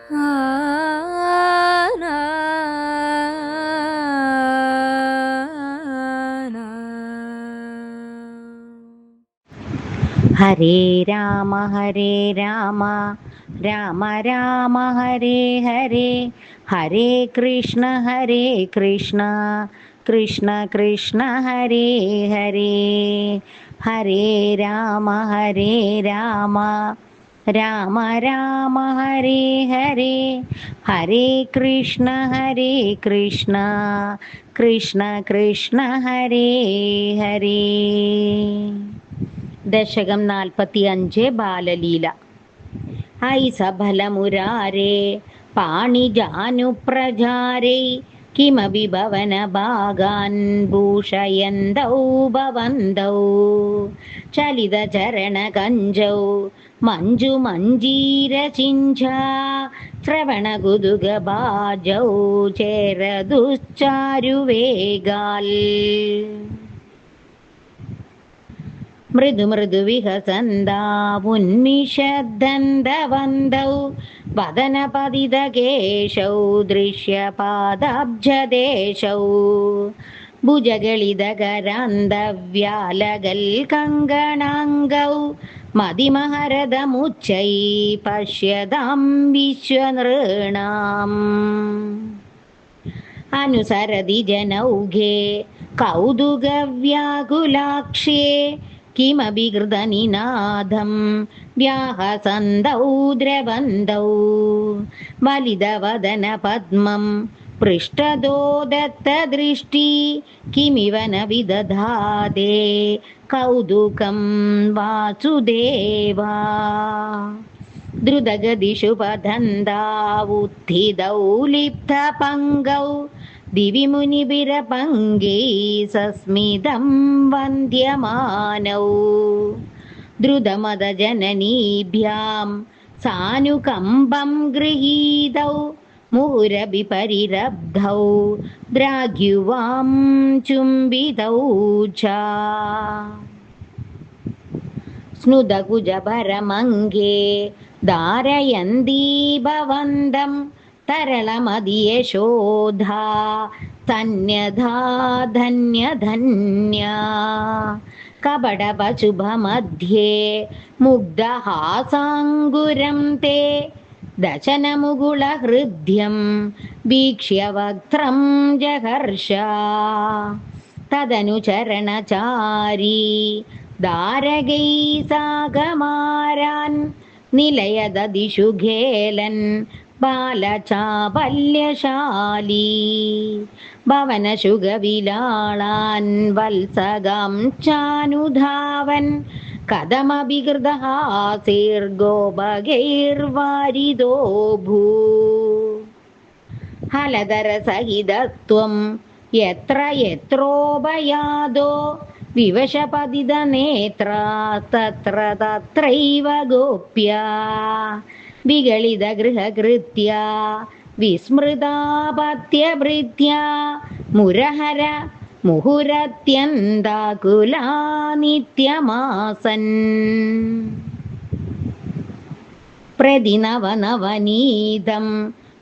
ഹരേ രാമ രാമ രാമ ഹരേ ഹരേ, ഹരേ കൃഷ്ണ കൃഷ്ണ കൃഷ്ണ ഹരേ ഹരേ, ഹരേ രാമ രാമ രാമ ഹരേ ഹരേ, ഹരേ കൃഷ്ണ കൃഷ്ണ കൃഷ്ണ ഹരേ ഹരേ. ദശകം 45 ബാലലീല. I സഫലമുരാരേ പാണിജാനുപ്രചാരൈ കിമപി ഭവനഭാഗാൻ ഭൂഷയന്തൗ ഭവന്തൗ ചലിതചരണകഞ്ചൗ മഞ്ജുമഞ്ജീരചിഞ്ചാ ശ്രവണകുതുകഭാജൗ ചേരദുശ്ചാരുവേഗാൽ മൃദുമൃദുവിഹസന്താവുന്മിഷദ്ദന്തവന്തൗ വദനപതിതകേശൗ ദൃശ്യപാദാബ്ജദേശൗ ഭുജഗളിതകരാന്തവ്യാലകൽകങ്കണാംഗൗ മതിമഹരദമുച്ചൈ പശ്യതാം വിശ്വനൃണാം. അനുസരതി ജനൗഘേ കൗതുകവ്യാകുലാക്ഷ്യേ കിമപി കൃതനിനാദം വ്യാഹസന്തൗ ദ്രവന്തൗ വലിതവദന പദ്മം പൃഷ്ഠതോ ദത്തദൃഷ്ടി കിമിവ ന വിദധാതേ കൗതുകം വാസുദേവാ. ദ്രുതഗതിഷു പതന്താവുത്ഥിതൗ ലിപ്തപങ്കൗ ദിവി മുനിഭിരപങ്കൈ സസ്മിതം വന്ദ്യമാനൗ ദ്രുതമദജനനീഭ്യാം സാനുകമ്പം ഗൃഹീതൗ മുഹുരഭി പരിരബ്ധൗ ദ്രാഘ്യുവാം ചുംബിതൗ ച. സ്നുതകുജഭരമംഗേ ധാരയന്തീ ഭവന്തം തരളമതിയശോധാ തന്യധാ ധന്യധന്യാ കപടപശുഭമധ്യേ മുഗ്ധഹാസാങ്കുരം തേ ദശനമുകുളഹൃദ്യം വീക്ഷ്യ വക്ത്രം ജഹർഷ. തദനുചരണചാരീ ധാരകൈ സാഗമാരാൻ നിലയദദിഷു ഖേലൻ ബാലചാപല്യശാലീ ഭവനശുഗവിലാളാൻ വത്സഗം ചാനുധാവൻ കഥമഭികൃതഹാസൈർഗോപഗൈർവാരിദോ ഭൂ. ഹലധരസഹിതത്വം യത്ര യത്രോഭയാദോ വിവശപതിതനേത്രാ തത്ര തത്രൈവ ഗോപ്യ വിഗളിതഗൃഹകൃത്യ വിസ്മൃതാപത്യഭൃത്യ മുരഹര മുഹുരത്യന്താകുലാ നിത്യമാസൻ. പ്രതിനവനവനീതം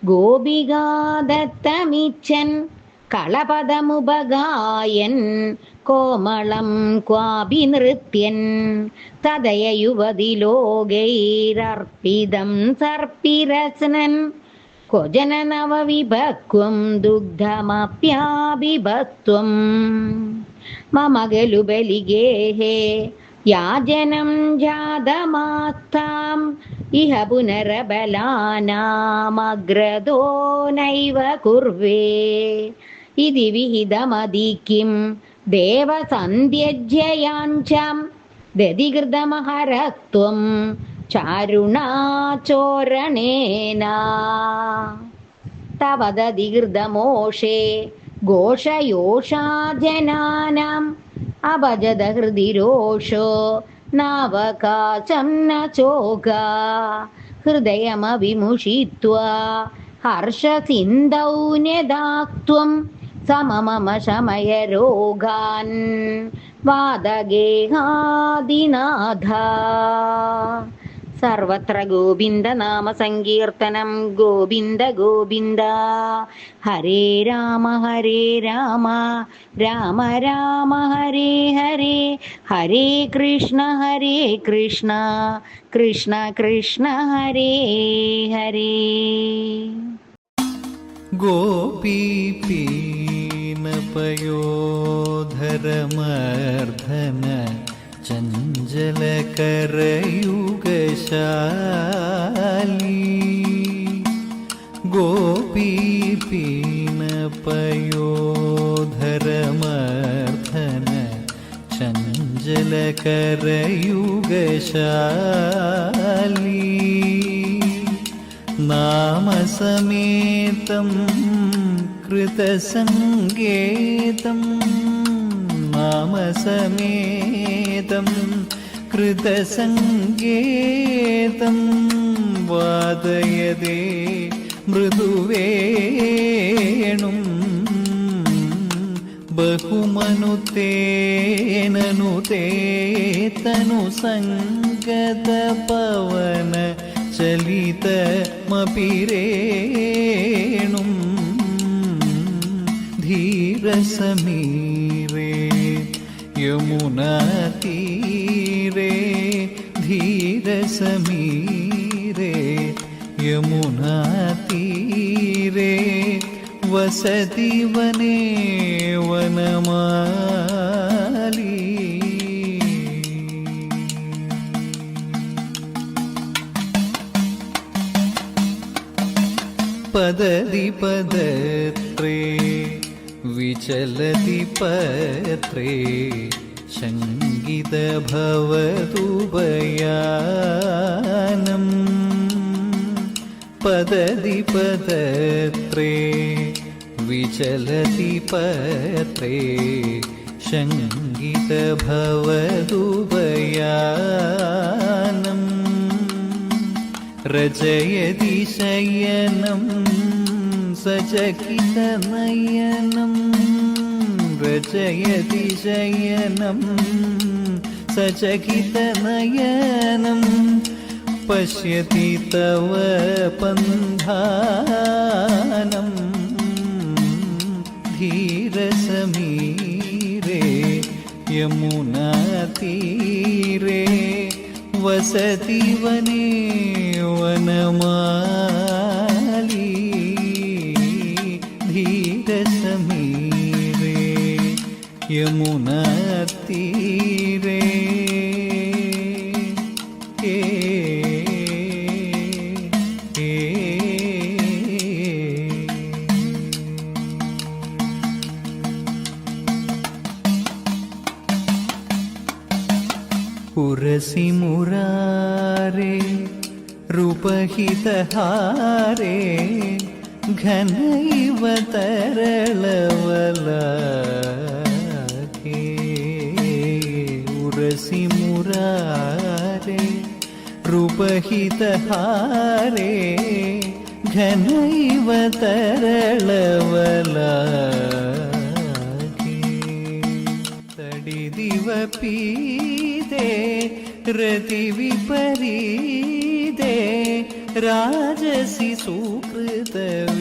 ഗോപികാദത്തമിച്ഛൻ കളപദമുപഗായൻ കോമളം ക്വാപി നൃത്യൻ തദയ യുവതി ലോകൈരർപ്പിതം സർപ്പിരസ്നൻ ക്വജന നവവിഭക്വം ദുഗ്ധമപ്യാഭിഭത്വം. മമ ഖലു ബലിഗേഹേ യാജനം ജാതമാസ്താം ഇഹ പുനരബലാനാമഗ്രതോ നൈവ കുർവേ ഇതി വിഹിതമധികിം ദേവസന്ധ്യജ്യയാഞ്ചാം ദധികൃതമഹരത്വം ചാരുണാചോരണേന. തവ ദധികൃതമോഷേ ഘോഷയോഷാജനാനാം അഭജത ഹൃദി രോഷോ നാവകാശം ന ചോകാ ഹൃദയമവിമുഷിത്വാ ഹർഷസിന്ധൗ ന്യദാക്ത്വം സമമമ ശമയ രോഗാൻ വാദഗേഹാദിനാഥ. സർവത്ര ഗോവിന്ദ നാമ സങ്കീർത്തനം ഗോവിന്ദ ഗോവിന്ദ. ഹരേ രാമ രാമ രാമ ഹരേ ഹരേ, ഹരേ കൃഷ്ണ കൃഷ്ണ കൃഷ്ണ ഹരേ ഹരേ. ഗോപീപീനപയോധരമർദ്ധന ചഞ്ചലകരയുഗശാലി. ഗോപീപീനപയോധരമർദ്ധന ചഞ്ചലകരയുഗശാലി. നാമസമേതം കൃതസംഗേതം, നാമസമേതം കൃതസംഗേതം വാദയതേ മൃദുവേണും. ബഹുമനുതേനനുതേ തനുസംഗതപവന ചലിതമപിരേണും. ധീരസമീരേ യമുനാതീരേ, ധീരസമീരേ യമുനാതീരേ, വസതി വനേ വനമാലി. പദതി പദത്രേ വിചലതി പത്രേ, ശങ്കിതഭവതുഭയാനം. പദതി പദത്രേ വിചലതി പത്രേ, ശങ്കിതഭവതുഭയാനം. രചയതി ശയനം സചകിതനയനം, രചയതി ശയനം സചകിതനയനം. പശ്യതി തവ പന്ധാനം. ധീരസമീരേ യമുനാതീരേ, വസതി വനേ വനമാലി. ധീരസമീരേ യമുനാതീരേ. ഉരസി മുരാരേ രൂപഹിതഹാരേ, ഘനൈവ തരളവലാകേ. ഉരസി മുരാരേ രൂപഹിതഹാരേ, ഘനൈവ തരളവലാകേ. തടിദിവ പീതേ രതിവിപരീതേ, രാജസി സുകൃതവിപാകേ.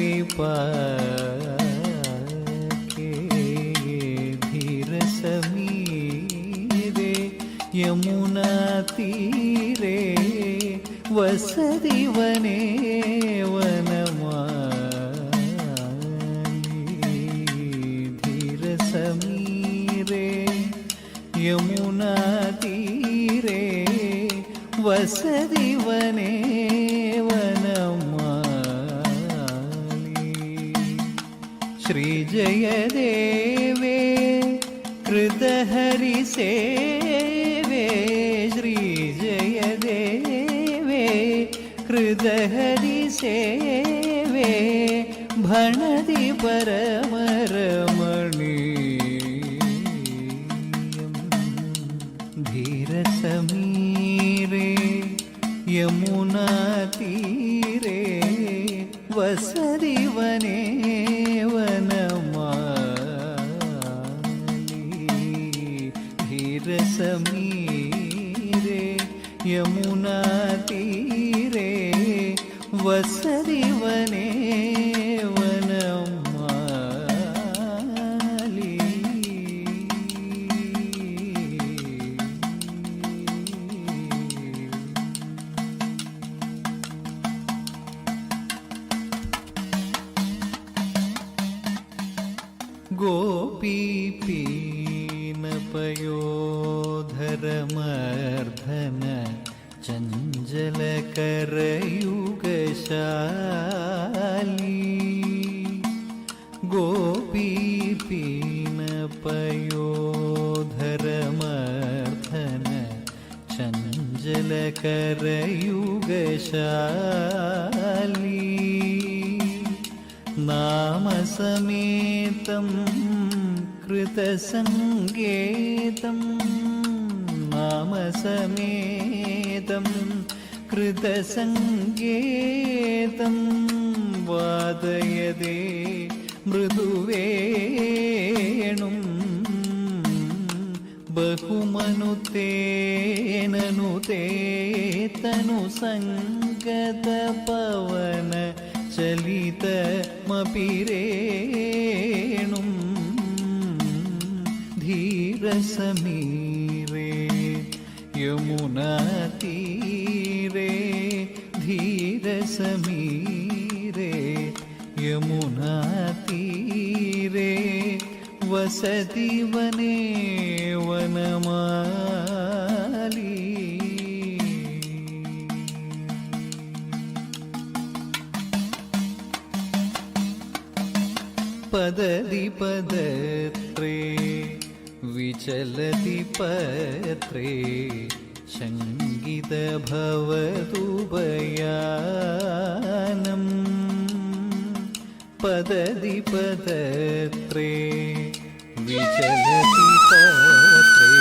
ധീരസമീരേ യമുനാതീരേ, വസതി വനേ വനമാലി. ധീരസമീരേ യമുനാതീരേ, വസതി വനേ വനമാലി. ശ്രീജയദേവേ കൃതഹരിസേവേ, ശ്രീജയദേവേ കൃതഹരിസേവേ, ഭണതി പരമരമണീയം. ധീരസമീരേ യമുനാതീരേ, വസതി വനേ വനമാലി. ധീരസമീരേ യമുനാതീരേ, വസതിവനേ വനമാലി. ഗോപീപീനപയോധരമർദ്ധന ചഞ്ചലകരയുഗശാലി. ഗോപീപീനപയോധരമർദ്ധന ചഞ്ചലകരയുഗശാലി. നാമസമേതം കൃതസംഗേതം നാമസമേതം കൃതസംഗേതം വാദയതേ മൃദുവേണും ബഹുമനുതേനനുതേ തനുസംഗതപവന ചലിതമപിരേണും ധീരസമീരേ യമുനാതീരേ ധീരസമീരേ യമുനാതീരേ വസതിവനേ വനമാലി. പദതി പദത്രേ വിചലതി പത്രേ ശങ്കിതഭവതുഭയാനം. പദതി പദത്രേ വിചലതി പത്രേ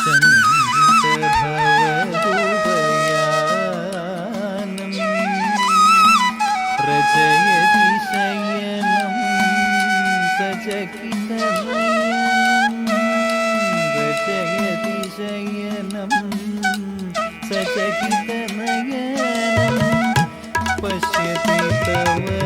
ശങ്കിതഭവതുഭയാനം. രചയതി ശയനം സചകിതനയനം. രചയതി ശയനം സചകിതനയനം. പശ്യതി തവ